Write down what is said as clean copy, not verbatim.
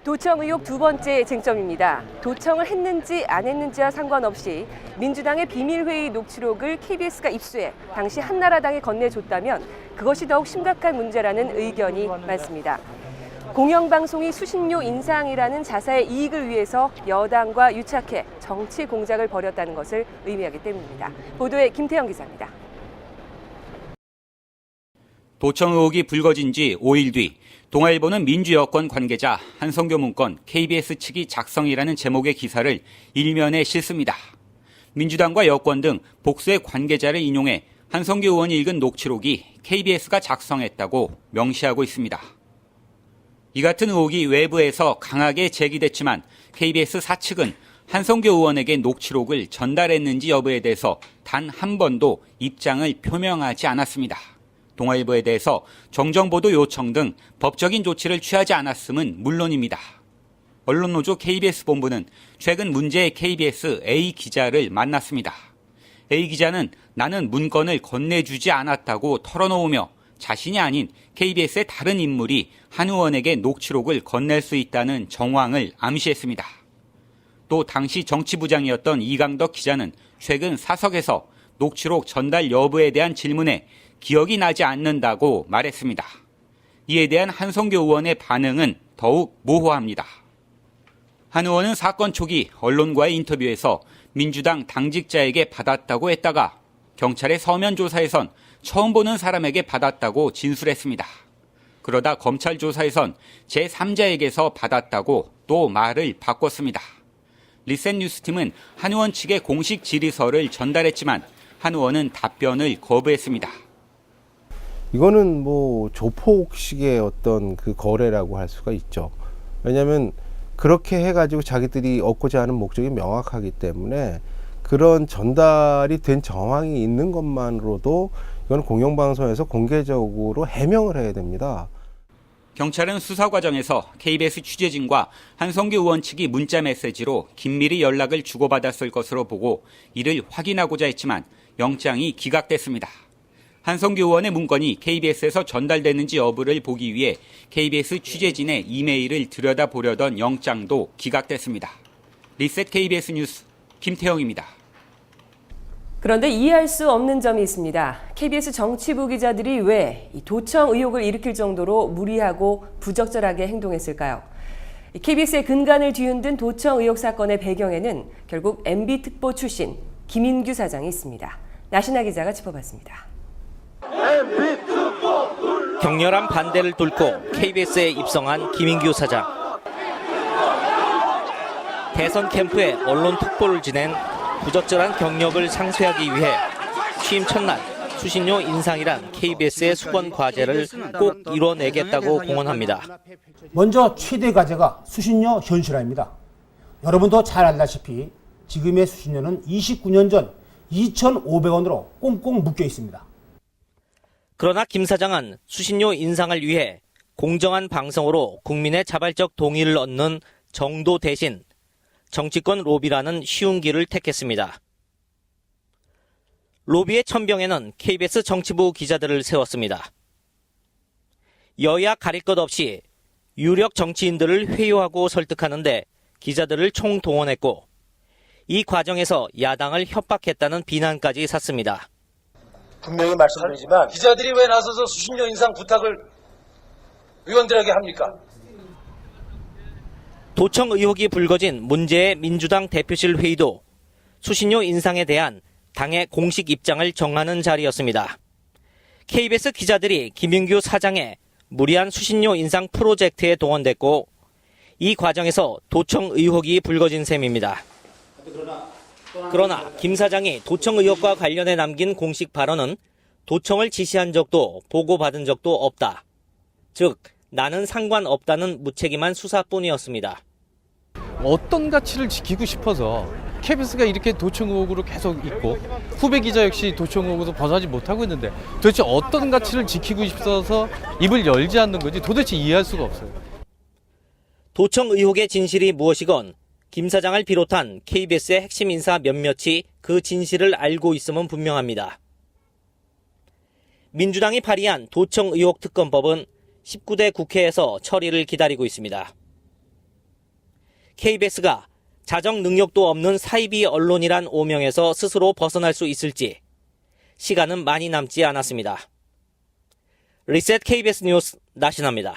도청 의혹 두 번째 쟁점입니다. 도청을 했는지 안 했는지와 상관없이 민주당의 비밀회의 녹취록을 KBS가 입수해 당시 한나라당에 건네줬다면 그것이 더욱 심각한 문제라는 의견이 많습니다. 공영방송이 수신료 인상이라는 자사의 이익을 위해서 여당과 유착해 정치 공작을 벌였다는 것을 의미하기 때문입니다. 보도에 김태영 기자입니다. 도청 의혹이 불거진 지 5일 뒤 동아일보는 민주여권 관계자 한성교 문건 KBS 측이 작성이라는 제목의 기사를 일면에 실습니다. 민주당과 여권 등 복수의 관계자를 인용해 한성교 의원이 읽은 녹취록이 KBS가 작성했다고 명시하고 있습니다. 이 같은 의혹이 외부에서 강하게 제기됐지만 KBS 사측은 한성교 의원에게 녹취록을 전달했는지 여부에 대해서 단 한 번도 입장을 표명하지 않았습니다. 동아일보에 대해서 정정보도 요청 등 법적인 조치를 취하지 않았음은 물론입니다. 언론노조 KBS 본부는 최근 문제의 KBS A 기자를 만났습니다. A 기자는 나는 문건을 건네주지 않았다고 털어놓으며 자신이 아닌 KBS의 다른 인물이 한 의원에게 녹취록을 건넬 수 있다는 정황을 암시했습니다. 또 당시 정치부장이었던 이강덕 기자는 최근 사석에서 녹취록 전달 여부에 대한 질문에 기억이 나지 않는다고 말했습니다. 이에 대한 한성교 의원의 반응은 더욱 모호합니다. 한 의원은 사건 초기 언론과의 인터뷰에서 민주당 당직자에게 받았다고 했다가 경찰의 서면 조사에선 처음 보는 사람에게 받았다고 진술했습니다. 그러다 검찰 조사에선 제3자에게서 받았다고 또 말을 바꿨습니다. 리센 뉴스팀은 한 의원 측에 공식 질의서를 전달했지만 한 의원은 답변을 거부했습니다. 이거는 뭐 조폭식의 어떤 그 거래라고 할 수가 있죠. 왜냐하면 그렇게 해가지고 자기들이 얻고자 하는 목적이 명확하기 때문에 그런 전달이 된 정황이 있는 것만으로도 이건 공영방송에서 공개적으로 해명을 해야 됩니다. 경찰은 수사 과정에서 KBS 취재진과 한성교 의원 측이 문자 메시지로 긴밀히 연락을 주고받았을 것으로 보고 이를 확인하고자 했지만 영장이 기각됐습니다. 한성교 의원의 문건이 KBS에서 전달됐는지 여부를 보기 위해 KBS 취재진의 이메일을 들여다보려던 영장도 기각됐습니다. 리셋 KBS 뉴스 김태영입니다. 그런데 이해할 수 없는 점이 있습니다. KBS 정치부 기자들이 왜 도청 의혹을 일으킬 정도로 무리하고 부적절하게 행동했을까요? KBS의 근간을 뒤흔든 도청 의혹 사건의 배경에는 결국 MB특보 출신 김인규 사장이 있습니다. 나신아 기자가 짚어봤습니다. 격렬한 반대를 뚫고 KBS에 입성한 김인규 사장. 대선 캠프에 언론 특보를 지낸 부적절한 경력을 상쇄하기 위해 취임 첫날 수신료 인상이란 KBS의 수건 과제를 꼭 이뤄내겠다고 공언합니다. 먼저 최대 과제가 수신료 현실화입니다. 여러분도 잘 알다시피 지금의 수신료는 29년 전 2,500원으로 꽁꽁 묶여 있습니다. 그러나 김 사장은 수신료 인상을 위해 공정한 방송으로 국민의 자발적 동의를 얻는 정도 대신 정치권 로비라는 쉬운 길을 택했습니다. 로비의 천병에는 KBS 정치부 기자들을 세웠습니다. 여야 가릴 것 없이 유력 정치인들을 회유하고 설득하는데 기자들을 총동원했고 이 과정에서 야당을 협박했다는 비난까지 샀습니다. 분명히 말씀드리지만 기자들이 왜 나서서 수신료 인상 부탁을 의원들에게 합니까? 도청 의혹이 불거진 문제의 민주당 대표실 회의도 수신료 인상에 대한 당의 공식 입장을 정하는 자리였습니다. KBS 기자들이 김인규 사장의 무리한 수신료 인상 프로젝트에 동원됐고 이 과정에서 도청 의혹이 불거진 셈입니다. 그러나 김 사장이 도청 의혹과 관련해 남긴 공식 발언은 도청을 지시한 적도 보고받은 적도 없다. 즉 나는 상관없다는 무책임한 수사뿐이었습니다. 어떤 가치를 지키고 싶어서 KBS가 이렇게 도청 의혹으로 계속 있고 후배 기자 역시 도청 의혹에서 벗어나지 못하고 있는데 도대체 어떤 가치를 지키고 싶어서 입을 열지 않는 건지 도대체 이해할 수가 없어요. 도청 의혹의 진실이 무엇이건 김 사장을 비롯한 KBS의 핵심 인사 몇몇이 그 진실을 알고 있음은 분명합니다. 민주당이 발의한 도청 의혹 특검법은 19대 국회에서 처리를 기다리고 있습니다. KBS가 자정 능력도 없는 사이비 언론이란 오명에서 스스로 벗어날 수 있을지 시간은 많이 남지 않았습니다. 리셋 KBS 뉴스 나신합니다.